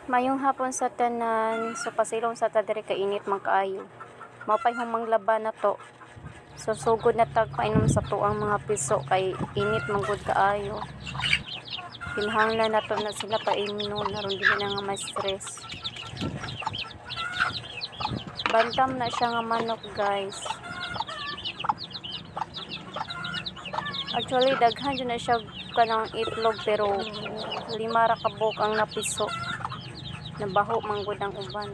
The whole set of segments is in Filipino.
Mayong hapon sa tanan, so pasilong sa ta diri kainit man kaayo. Mapay humang laban na to. So sugod na tag painom sa tuang mga piso kay init man gud kaayo. Kinahanglan na to na sila painom aron dili na nga may stress. Bantam na siya nga manok, guys. Actually daghan jud na siya kanang itlog pero 5 ra ka buok ang napiso. Nabaho manggod ang uban.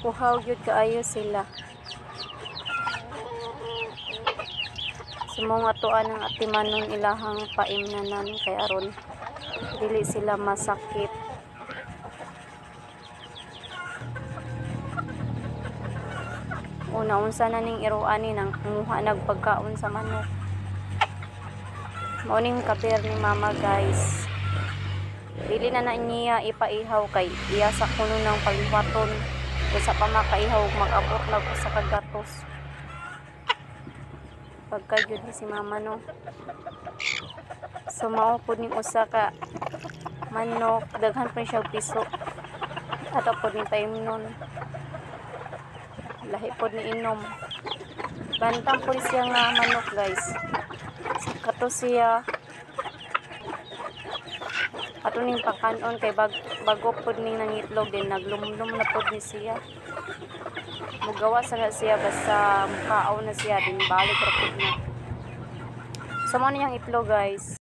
Uhaw gyud kaayo sila. Sumong atuan ng atimanon ilahang paimnanan kay aron dili sila masakit. Una-unsa na ning iruani nang nguha nagpagkaon sa manok. Mao ning kabir ni mama, guys. Dili na niya ipaihaw kay iya sa kuno ng paliwaton. Usa pa makaihaw mag-abot na ko sa kagatos. Pagkagyud ni si mama, no. So mao pud ning usa ka manok, daghan pa siya piso. Ato pud ni paimnon. Lahi pod ni inom. Bantang po siya nga manok, guys. Kato siya ato ning pakanon kay bago pod ning nangitlog din naglumlum na pod ni siya. Mugawa sa nga siya basta mukaaw na siya din balik ra pod na. So mo niyang itlog, guys.